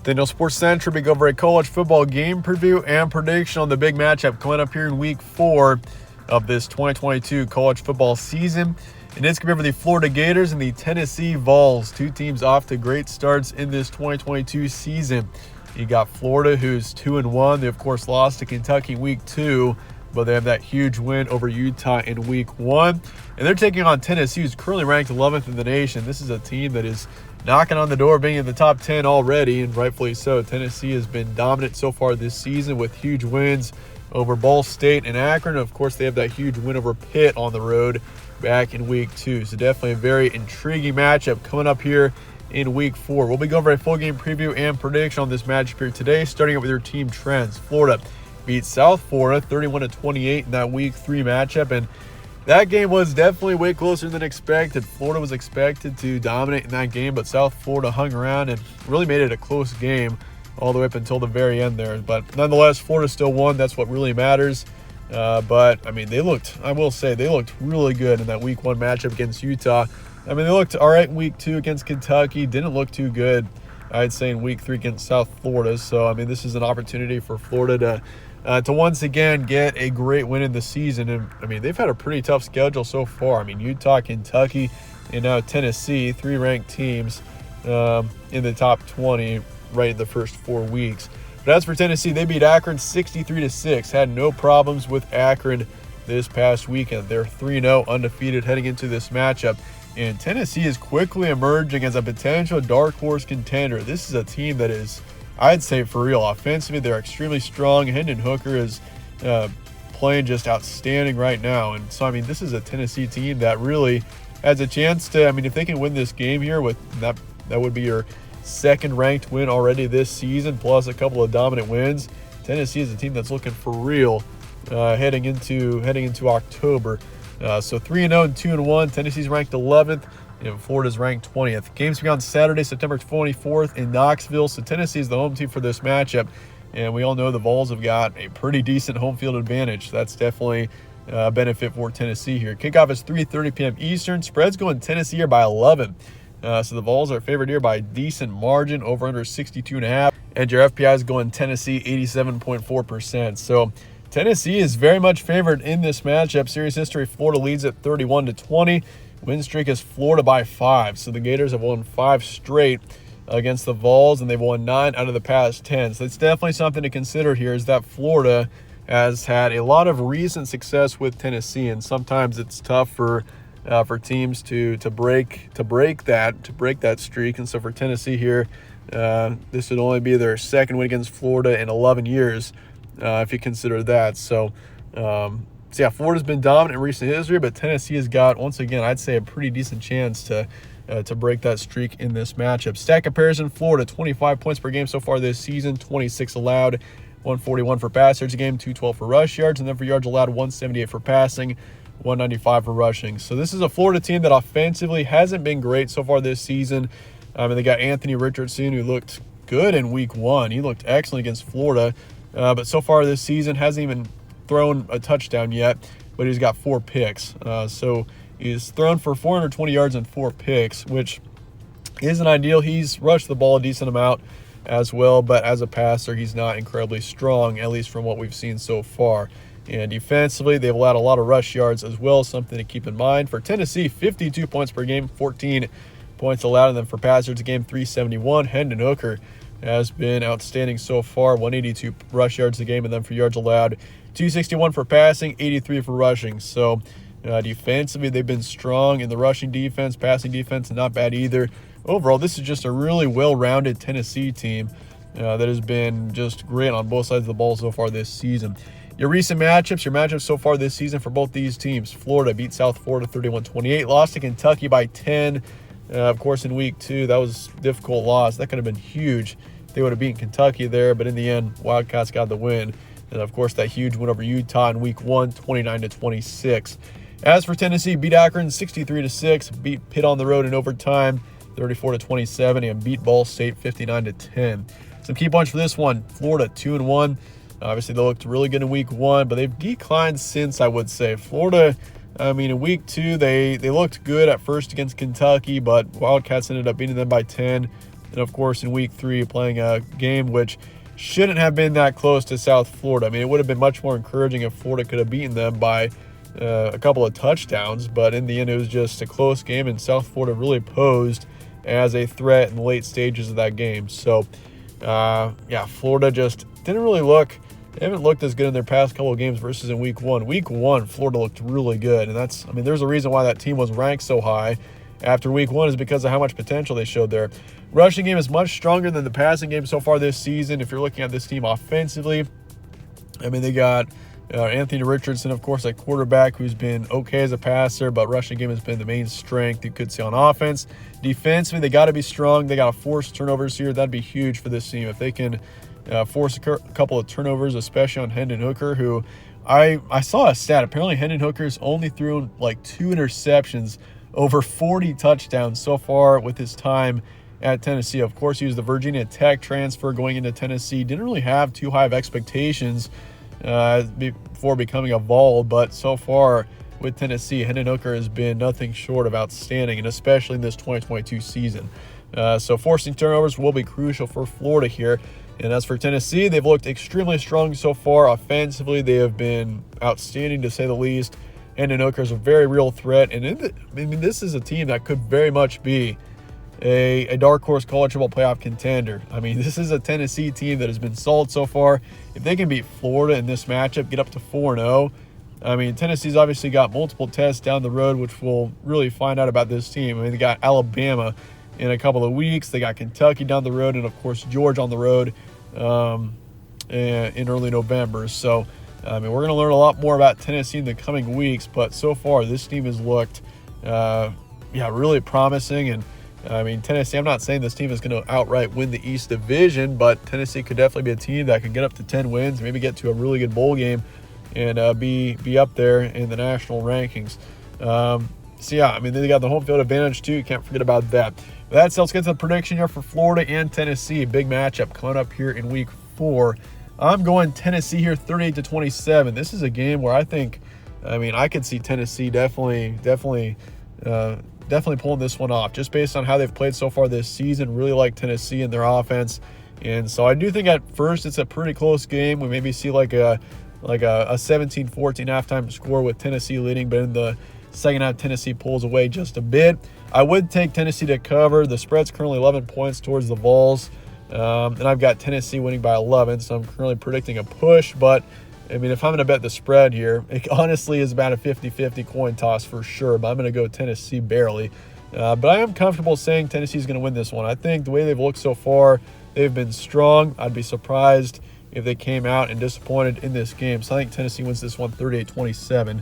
Then Sports Center, we go over a college football game preview and prediction on the big matchup coming up here in week 4 of this 2022 college football season. And it's going to be for the Florida Gators and the Tennessee Vols, two teams off to great starts in this 2022 season. You got Florida, who's 2-1. They, of course, lost to Kentucky week 2, but they have that huge win over Utah in week 1. And they're taking on Tennessee, who's currently ranked 11th in the nation. This is a team that is knocking on the door, being in the top 10 already, and rightfully so. Tennessee has been dominant so far this season with huge wins over Ball State and Akron. Of course, they have that huge win over Pitt on the road back in week 2. So definitely a very intriguing matchup coming up here in week 4. We'll be going over a full game preview and prediction on this matchup here today, starting out with your team trends. Florida beat South Florida 31-28 in that week 3 matchup, and that game was definitely way closer than expected. Florida was expected to dominate in that game, but South Florida hung around and really made it a close game all the way up until the very end there. But nonetheless, Florida still won. That's what really matters. But, I mean, they looked really good in that week 1 matchup against Utah. I mean, they looked all right in week 2 against Kentucky. Didn't look too good, I'd say, in week 3 against South Florida. So, I mean, this is an opportunity for Florida to once again get a great win in the season. And, I mean, they've had a pretty tough schedule so far. I mean, Utah, Kentucky, and now Tennessee, 3 ranked teams in the top 20 right in the first 4 weeks. But as for Tennessee, they beat Akron 63-6. Had no problems with Akron this past weekend. They're 3-0, undefeated heading into this matchup. And Tennessee is quickly emerging as a potential dark horse contender. This is a team that is, I'd say, for real. Offensively, they're extremely strong. Hendon Hooker is playing just outstanding right now. And so, I mean, this is a Tennessee team that really has a chance to, I mean, if they can win this game here, with that would be your second-ranked win already this season, plus a couple of dominant wins. Tennessee is a team that's looking for real heading into October. So 3-0 and 2-1. Tennessee's ranked 11th, and Florida's ranked 20th. Games will be on Saturday, September 24th in Knoxville. So Tennessee is the home team for this matchup, and we all know the Vols have got a pretty decent home field advantage. That's definitely a benefit for Tennessee here. Kickoff is 3:30 p.m. Eastern. Spread's going Tennessee here by 11. So the Vols are favored here by a decent margin, over under 62.5. And your FPI is going Tennessee 87.4%. So Tennessee is very much favored in this matchup. Series history, Florida leads at 31-20. Win streak is Florida by 5. So the Gators have won 5 straight against the Vols, and they've won 9 out of the past 10. So it's definitely something to consider here, is that Florida has had a lot of recent success with Tennessee, and sometimes it's tough for teams to break that streak. And so for Tennessee here, this would only be their second win against Florida in 11 years, if you consider that. So yeah, Florida's been dominant in recent history, but Tennessee has got, once again, I'd say, a pretty decent chance to break that streak in this matchup. Stat comparison: Florida 25 points per game so far this season, 26 allowed, 141 for pass yards a game, 212 for rush yards, and then for yards allowed, 178 for passing, 195 for rushing. So this is a Florida team that offensively hasn't been great so far this season. And they got Anthony Richardson, who looked good in week 1. He looked excellent against Florida. But so far this season, hasn't even thrown a touchdown yet, but he's got 4 picks. So he's thrown for 420 yards and 4 picks, which isn't ideal. He's rushed the ball a decent amount as well, but as a passer, he's not incredibly strong, at least from what we've seen so far. And defensively, they've allowed a lot of rush yards as well, something to keep in mind. For Tennessee, 52 points per game, 14 points allowed. And then for pass yards a game, 371. Hendon Hooker has been outstanding so far, 182 rush yards a game. And then for yards allowed, 261 for passing, 83 for rushing. So defensively, they've been strong in the rushing defense, passing defense, not bad either. Overall, this is just a really well-rounded Tennessee team that has been just great on both sides of the ball so far this season. Your recent matchups, your matchups so far this season for both these teams: Florida beat South Florida 31-28, lost to Kentucky by 10. Of course, in week 2, that was a difficult loss. That could have been huge. They would have beaten Kentucky there, but in the end, Wildcats got the win. And of course, that huge win over Utah in week 1, 29-26. As for Tennessee, beat Akron 63-6, beat Pitt on the road in overtime 34-27, and beat Ball State 59-10. Some key points for this one: Florida 2-1. Obviously, they looked really good in week 1, but they've declined since, I would say. Florida, I mean, in week 2, they looked good at first against Kentucky, but Wildcats ended up beating them by 10. And, of course, in week 3, playing a game which shouldn't have been that close to South Florida. I mean, it would have been much more encouraging if Florida could have beaten them by a couple of touchdowns. But in the end, it was just a close game, and South Florida really posed as a threat in the late stages of that game. So, Florida just didn't really look. They haven't looked as good in their past couple of games versus in week 1. Week 1, Florida looked really good. And there's a reason why that team was ranked so high after week 1 is because of how much potential they showed there. Rushing game is much stronger than the passing game so far this season. If you're looking at this team offensively, they got Anthony Richardson, of course, at quarterback, who's been okay as a passer, but rushing game has been the main strength you could see on offense. Defensively, they got to be strong. They got to force turnovers here. That'd be huge for this team if they can force a couple of turnovers, especially on Hendon Hooker, who I saw a stat. Apparently, Hendon Hooker's only thrown like 2 interceptions, over 40 touchdowns so far with his time at Tennessee. Of course, he was the Virginia Tech transfer going into Tennessee. Didn't really have too high of expectations before becoming a Vol, but so far with Tennessee, Hendon Hooker has been nothing short of outstanding, and especially in this 2022 season. So forcing turnovers will be crucial for Florida here. And as for Tennessee, they've looked extremely strong so far. Offensively, they have been outstanding, to say the least. Hendon Hooker is a very real threat. And this is a team that could very much be a dark horse college football playoff contender. This is a Tennessee team that has been solid so far. If they can beat Florida in this matchup, get up to 4-0, Tennessee's obviously got multiple tests down the road, which we'll really find out about this team. They got Alabama in a couple of weeks. They got Kentucky down the road, and, of course, Georgia on the road in early November. So, we're going to learn a lot more about Tennessee in the coming weeks, but so far this team has looked, really promising. And, Tennessee, I'm not saying this team is going to outright win the East Division, but Tennessee could definitely be a team that could get up to 10 wins, maybe get to a really good bowl game, and be up there in the national rankings. They got the home field advantage too. You can't forget about that. But that's it. Let's get to the prediction here for Florida and Tennessee. Big matchup coming up here in week 4. I'm going Tennessee here 38-27. This is a game where I think, I could see Tennessee definitely pulling this one off, just based on how they've played so far this season. Really like Tennessee and their offense. And so I do think at first it's a pretty close game. We maybe see like a 17-14 halftime score with Tennessee leading, but in the second half, Tennessee pulls away just a bit. I would take Tennessee to cover. The spread's currently 11 points towards the Vols. And I've got Tennessee winning by 11, so I'm currently predicting a push. But, if I'm going to bet the spread here, it honestly is about a 50-50 coin toss for sure. But I'm going to go Tennessee barely. But I am comfortable saying Tennessee's going to win this one. I think the way they've looked so far, they've been strong. I'd be surprised if they came out and disappointed in this game. So I think Tennessee wins this one 38-27. I'm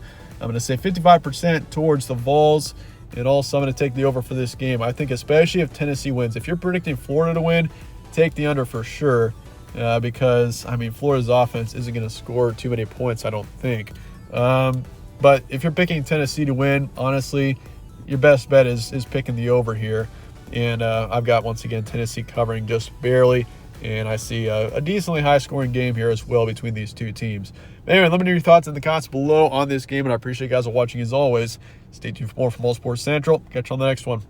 going to say 55% towards the Vols. And also, I'm going to take the over for this game. I think especially if Tennessee wins. If you're predicting Florida to win, take the under for sure. Because, Florida's offense isn't going to score too many points, I don't think. But if you're picking Tennessee to win, honestly, your best bet is picking the over here. And I've got, once again, Tennessee covering just barely. And I see a decently high-scoring game here as well between these two teams. But anyway, let me know your thoughts in the comments below on this game, and I appreciate you guys watching as always. Stay tuned for more from All Sports Central. Catch you on the next one.